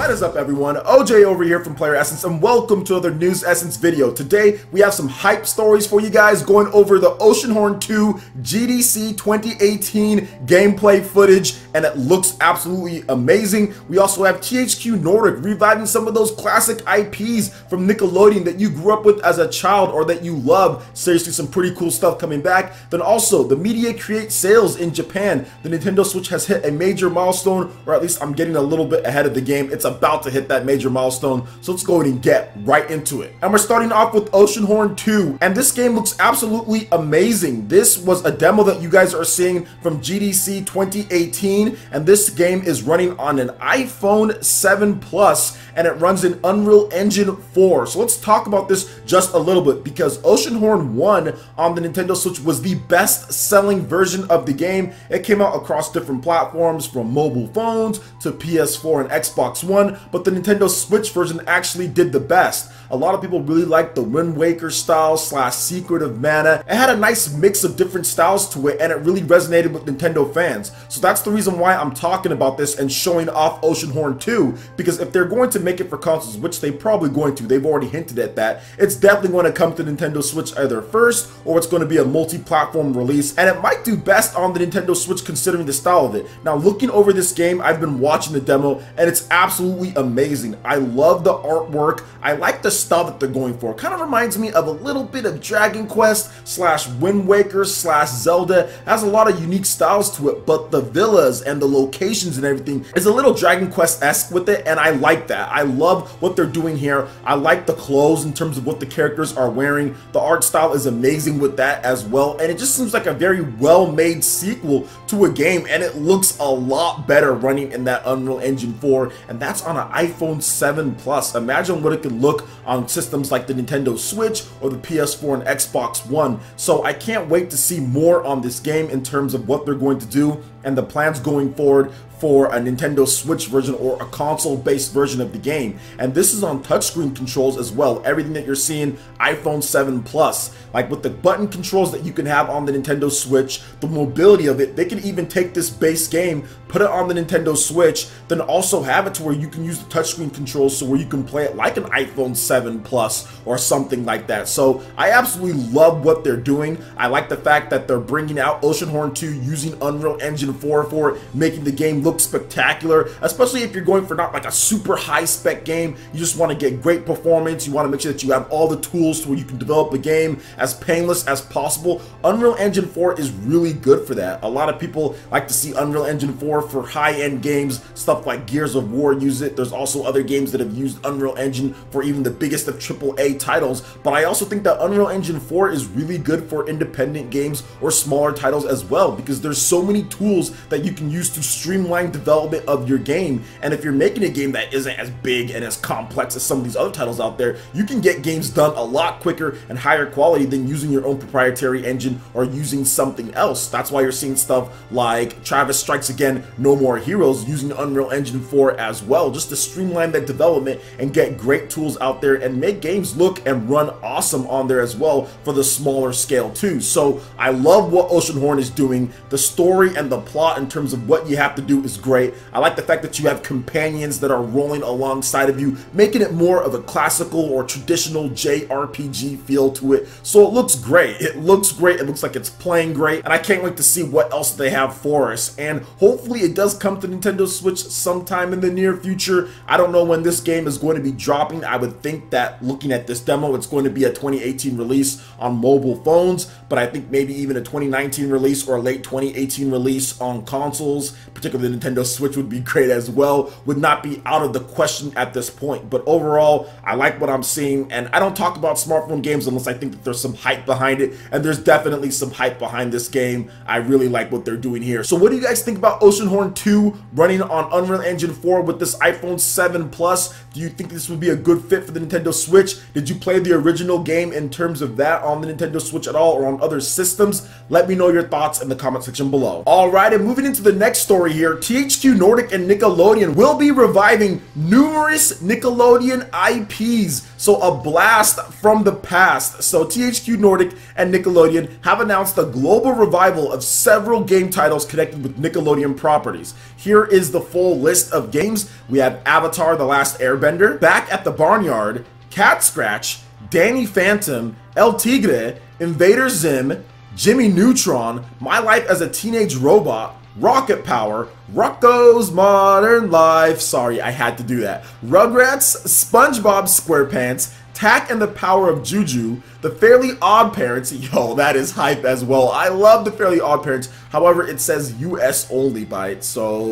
What is up, everyone? OJ over here from Player Essence, and welcome to another News Essence video. Today we have some hype stories for you guys, going over the Oceanhorn 2 GDC 2018 gameplay footage, and it looks absolutely amazing. We also have THQ Nordic reviving some of those classic IPs from Nickelodeon that you grew up with as a child or that you love. Seriously, some pretty cool stuff coming back. Then also, the media create sales in Japan. The Nintendo Switch has hit a major milestone, or at least I'm getting a little bit ahead of the game. It's about to hit that major milestone, so let's go ahead and get right into it. And we're starting off with Oceanhorn 2, and this game looks absolutely amazing. This was a demo that you guys are seeing from GDC 2018, and this game is running on an iPhone 7 Plus, and it runs in Unreal Engine 4. So let's talk about this just a little bit, because Oceanhorn 1 on the Nintendo Switch was the best-selling version of the game. It came out across different platforms, from mobile phones to PS4 and Xbox One, but the Nintendo Switch version actually did the best. A lot of people really liked the Wind Waker style / Secret of Mana. It had a nice mix of different styles to it, and it really resonated with Nintendo fans. So that's the reason why I'm talking about this and showing off Oceanhorn 2, because if they're going to make it for consoles, which they're probably going to, they've already hinted at that, it's definitely going to come to Nintendo Switch either first, or it's going to be a multi-platform release, and it might do best on the Nintendo Switch considering the style of it. Now, looking over this game, I've been watching the demo, and it's absolutely amazing. I love the artwork. I like the style that they're going for. It kind of reminds me of a little bit of Dragon Quest / Wind Waker / Zelda. It has a lot of unique styles to it, but the villas and the locations and everything is a little Dragon Quest-esque with it, and I like that. I love what they're doing here. I like the clothes in terms of what the characters are wearing. The art style is amazing with that as well, and it just seems like a very well-made sequel to a game, and it looks a lot better running in that Unreal Engine 4, and that's on an iPhone 7 Plus. Imagine what it could look on systems like the Nintendo Switch or the PS4 and Xbox One. So I can't wait to see more on this game in terms of what they're going to do and the plans going forward for a Nintendo Switch version or a console-based version of the game. And this is on touchscreen controls as well. Everything that you're seeing iPhone 7 Plus, like with the button controls that you can have on the Nintendo Switch, the mobility of it, they can even take this base game, put it on the Nintendo Switch, then also have it to where you can use the touchscreen controls, so where you can play it like an iPhone 7 Plus or something like that. So I absolutely love what they're doing. I like the fact that they're bringing out Oceanhorn 2 using Unreal Engine 4 for it, making the game look spectacular, especially if you're going for not like a super high spec game. You just want to get great performance. You want to make sure that you have all the tools to where you can develop a game as painless as possible. Unreal Engine 4 is really good for that. A lot of people like to see Unreal Engine 4 for high-end games. Stuff like Gears of War use it. There's also other games that have used Unreal Engine for even the biggest of AAA titles, but I also think that Unreal Engine 4 is really good for independent games or smaller titles as well, because there's so many tools that you can use to streamline development of your game. And if you're making a game that isn't as big and as complex as some of these other titles out there, you can get games done a lot quicker and higher quality than using your own proprietary engine or using something else. That's why you're seeing stuff like Travis Strikes Again, No More Heroes using Unreal Engine 4 as well, just to streamline that development and get great tools out there and make games look and run awesome on there as well for the smaller scale too. So I love what Oceanhorn is doing. The story and the plot in terms of what you have to do is great. I like the fact that you have companions that are rolling alongside of you, making it more of a classical or traditional JRPG feel to it. So it looks great. It looks great. It looks like it's playing great, and I can't wait to see what else they have for us. And hopefully it does come to Nintendo Switch sometime in the near future. I don't know when this game is going to be dropping. I would think that looking at this demo, it's going to be a 2018 release on mobile phones, but I think maybe even a 2019 release or a late 2018 release on consoles, particularly the Nintendo Switch, would be great as well. Would not be out of the question at this point. But overall, I like what I'm seeing, and I don't talk about smartphone games unless I think that there's some hype behind it, and there's definitely some hype behind this game. I really like what they're doing here. So what do you guys think about Oceanhorn 2 running on Unreal Engine 4 with this iPhone 7 Plus? Do you think this would be a good fit for the Nintendo Switch? Did you play the original game in terms of that on the Nintendo Switch at all, or on other systems? Let me know your thoughts in the comment section below. Alright, right, and moving into the next story here, THQ Nordic and Nickelodeon will be reviving numerous Nickelodeon IPs. So a blast from the past. So THQ Nordic and Nickelodeon have announced a global revival of several game titles connected with Nickelodeon properties. Here is the full list of games. We have Avatar: The Last Airbender, Back at the Barnyard, Cat Scratch, Danny Phantom, El Tigre, Invader Zim, Jimmy Neutron, My Life as a Teenage Robot, Rocket Power, Rocko's Modern Life, sorry, I had to do that, Rugrats, SpongeBob SquarePants, Tak and the Power of Juju, The Fairly Oddparents, yo, that is hype as well. I love The Fairly Oddparents. However, it says US only by it, so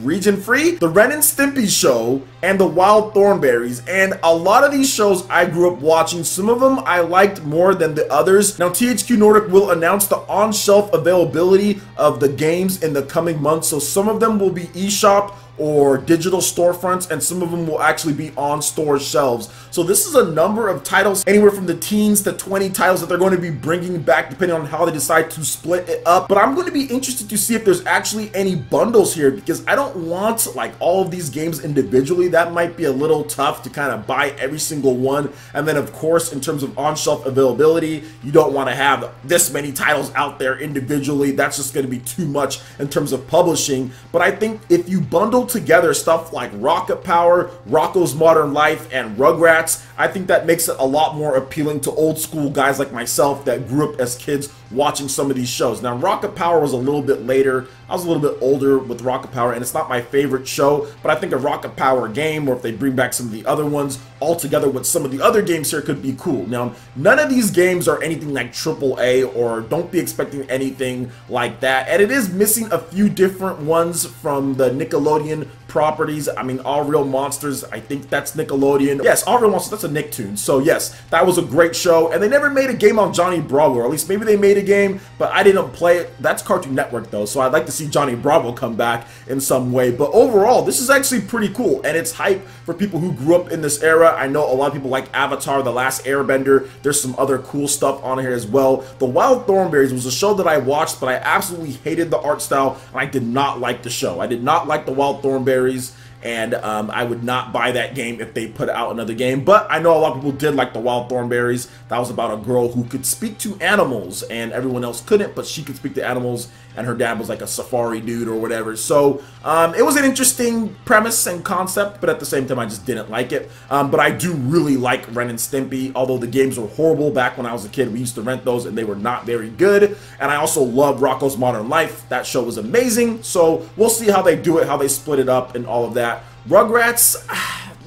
region free. The Ren and Stimpy Show and The Wild Thornberrys, and a lot of these shows I grew up watching. Some of them I liked more than the others. Now, THQ Nordic will announce the on-shelf availability of the games in the coming months, so some of them will be eShop or digital storefronts, and some of them will actually be on store shelves. So this is a number of titles, anywhere from the teens to 20 titles that they're going to be bringing back depending on how they decide to split it up. But I'm going to be interested to see if there's actually any bundles here, because I don't want like all of these games individually. That might be a little tough to kind of buy every single one. And then of course, in terms of on-shelf availability, you don't want to have this many titles out there individually. That's just going to be too much in terms of publishing. But I think if you bundle together stuff like Rocket Power, Rocko's Modern Life, and Rugrats, I think that makes it a lot more appealing to old school guys like myself that grew up as kids watching some of these shows. Now, Rocket Power was a little bit later. I was a little bit older with Rocket Power, and it's not my favorite show, but I think a Rocket Power game, or if they bring back some of the other ones all together with some of the other games here, could be cool. Now, none of these games are anything like AAA, or don't be expecting anything like that, and it is missing a few different ones from the Nickelodeon properties. I mean, All Real Monsters, I think that's Nickelodeon. Yes, All Real Monsters, that's a Nicktoon. So yes, that was a great show, and they never made a game on Johnny Bravo, or at least maybe they made a game, but I didn't play it. That's Cartoon Network though, so I'd like to see Johnny Bravo come back in some way. But overall, this is actually pretty cool, and it's hype for people who grew up in this era. I know a lot of people like Avatar: The Last Airbender. There's some other cool stuff on here as well. The Wild Thornberrys was a show that I watched, but I absolutely hated the art style, and I did not like the show. I did not like the Wild Thornberrys, and I would not buy that game if they put out another game. But I know a lot of people did like the Wild Thornberrys. That was about a girl who could speak to animals, and everyone else couldn't, but she could speak to animals, and her dad was like a safari dude or whatever. So it was an interesting premise and concept, but at the same time I just didn't like it. But I do really like Ren and Stimpy, although the games were horrible back when I was a kid. We used to rent those and they were not very good. And I also love Rocko's Modern Life. That show was amazing. So we'll see how they do it, how they split it up and all of that. Rugrats,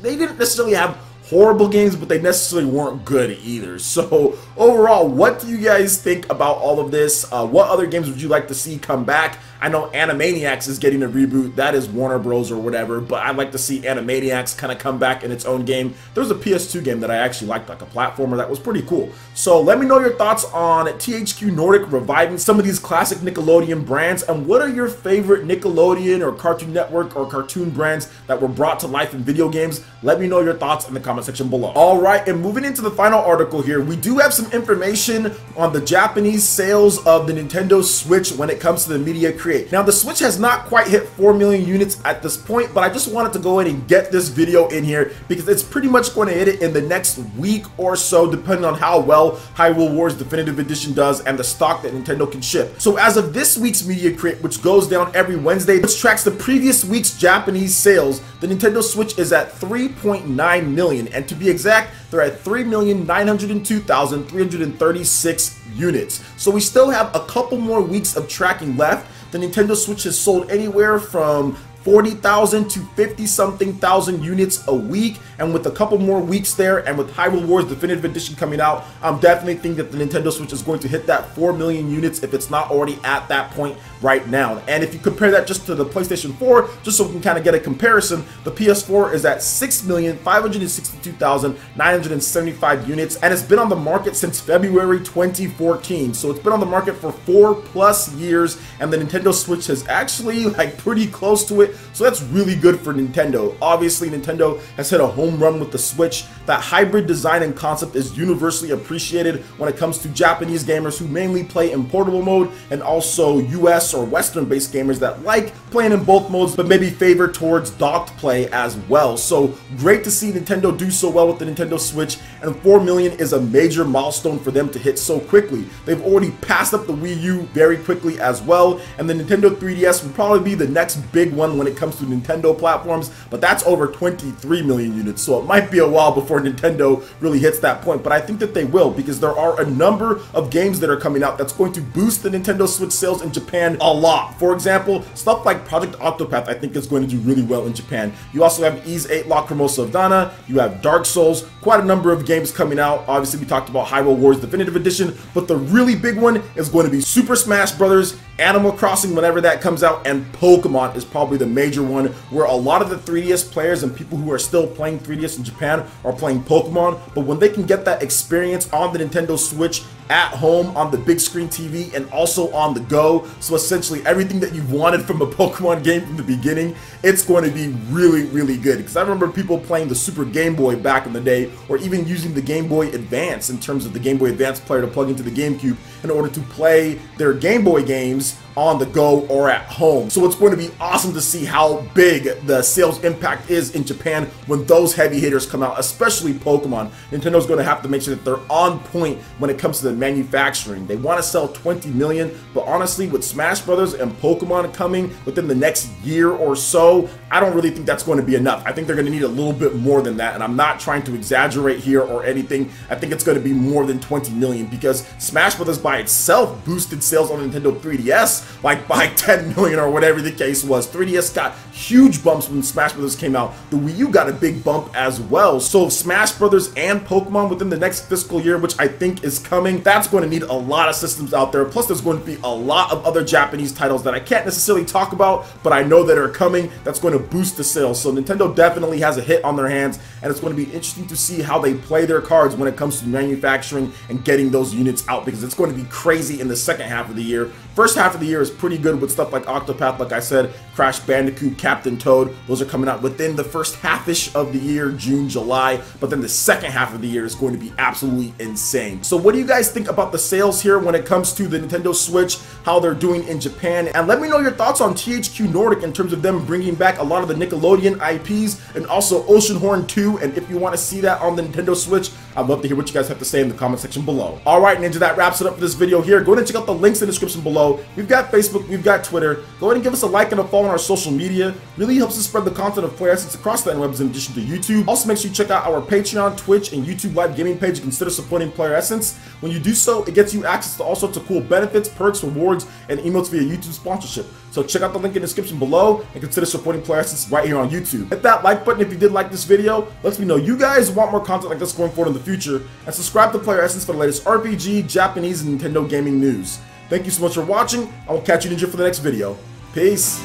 they didn't necessarily have horrible games, but they necessarily weren't good either. So overall, what do you guys think about all of this? What other games would you like to see come back? I know Animaniacs is getting a reboot. That is Warner Bros. Or whatever, but I'd like to see Animaniacs kind of come back in its own game. There was a PS2 game that I actually liked, like a platformer that was pretty cool. So let me know your thoughts on THQ Nordic reviving some of these classic Nickelodeon brands, and what are your favorite Nickelodeon or Cartoon Network or cartoon brands that were brought to life in video games? Let me know your thoughts in the comment section below. Alright, and moving into the final article here, we do have some information on the Japanese sales of the Nintendo Switch when it comes to the media creation. Now, the Switch has not quite hit 4 million units at this point, but I just wanted to go ahead and get this video in here because it's pretty much going to hit it in the next week or so, depending on how well Hyrule Warriors Definitive Edition does and the stock that Nintendo can ship. So as of this week's Media Crate, which goes down every Wednesday, which tracks the previous week's Japanese sales, the Nintendo Switch is at 3.9 million, and to be exact, they're at 3,902,336 units. So we still have a couple more weeks of tracking left. The Nintendo Switch has sold anywhere from 40,000 to 50-something thousand units a week, and with a couple more weeks there, and with Hyrule Warriors Definitive Edition coming out, I'm definitely thinking that the Nintendo Switch is going to hit that 4 million units if it's not already at that point right now. And if you compare that just to the PlayStation 4, just so we can kind of get a comparison, the PS4 is at 6,562,975 units, and it's been on the market since February 2014. So it's been on the market for 4+ years, and the Nintendo Switch is actually like pretty close to it. So that's really good for Nintendo. Obviously, Nintendo has hit a home run with the Switch. That hybrid design and concept is universally appreciated when it comes to Japanese gamers who mainly play in portable mode and also US US or Western based gamers that like playing in both modes but maybe favor towards docked play as well. So great to see Nintendo do so well with the Nintendo Switch, and 4 million is a major milestone for them to hit so quickly. They've already passed up the Wii U very quickly as well, and the Nintendo 3DS will probably be the next big one when it comes to Nintendo platforms, but that's over 23 million units, so it might be a while before Nintendo really hits that point, but I think that they will, because there are a number of games that are coming out that's going to boost the Nintendo Switch sales in Japan a lot. For example, stuff like Project Octopath I think is going to do really well in Japan. You also have Ys 8 Lacrimosa of Dana, you have Dark Souls, quite a number of games coming out. Obviously we talked about Hyrule Warriors Definitive Edition, but the really big one is going to be Super Smash Bros., Animal Crossing whenever that comes out, and Pokemon is probably the major one, where a lot of the 3DS players and people who are still playing 3DS in Japan are playing Pokemon, but when they can get that experience on the Nintendo Switch at home on the big screen TV and also on the go, so essentially everything that you've wanted from a Pokemon game from the beginning, it's going to be really, really good. Because I remember people playing the Super Game Boy back in the day, or even using the Game Boy Advance in terms of the Game Boy Advance player to plug into the GameCube in order to play their Game Boy games on the go or at home. So it's going to be awesome to see how big the sales impact is in Japan when those heavy hitters come out, especially Pokemon. Nintendo's going to have to make sure that they're on point when it comes to the manufacturing. They want to sell 20 million, but honestly, with Smash Brothers and Pokemon coming within the next year or so, I don't really think that's going to be enough. I think they're going to need a little bit more than that, and I'm not trying to exaggerate here or anything. I think it's going to be more than 20 million, because Smash Brothers by itself boosted sales on the Nintendo 3DS like by 10 million or whatever the case was. 3DS got huge bumps when Smash Brothers came out. The Wii U got a big bump as well. So Smash Brothers and Pokemon within the next fiscal year, which I think is coming, that's going to need a lot of systems out there. Plus there's going to be a lot of other Japanese titles that I can't necessarily talk about, but I know that are coming, that's going to boost the sales. So Nintendo definitely has a hit on their hands, and it's going to be interesting to see how they play their cards when it comes to manufacturing and getting those units out, because it's going to be crazy in the second half of the year. First half of the year is pretty good with stuff like Octopath, like I said, Crash Bandicoot, Captain Toad. Those are coming out within the first half-ish of the year, June, July, but then the second half of the year is going to be absolutely insane. So what do you guys think about the sales here when it comes to the Nintendo Switch, how they're doing in Japan? And let me know your thoughts on THQ Nordic in terms of them bringing back a lot of the Nickelodeon IPs, and also Oceanhorn 2, and if you want to see that on the Nintendo Switch, I'd love to hear what you guys have to say in the comment section below. Alright Ninja, that wraps it up for this video here. Go ahead and check out the links in the description below. We've got Facebook, we've got Twitter. Go ahead and give us a like and a follow on our social media. Really helps us spread the content of Player Essence across the interwebs in addition to YouTube. Also make sure you check out our Patreon, Twitch, and YouTube live gaming page and consider supporting Player Essence. When you do so, it gets you access to all sorts of cool benefits, perks, rewards, and emotes via YouTube sponsorship. So check out the link in the description below and consider supporting Player Essence right here on YouTube. Hit that like button if you did like this video. Lets me know you guys want more content like this going forward in the future. And subscribe to Player Essence for the latest RPG, Japanese, and Nintendo gaming news. Thank you so much for watching. I will catch you Ninja for the next video. Peace.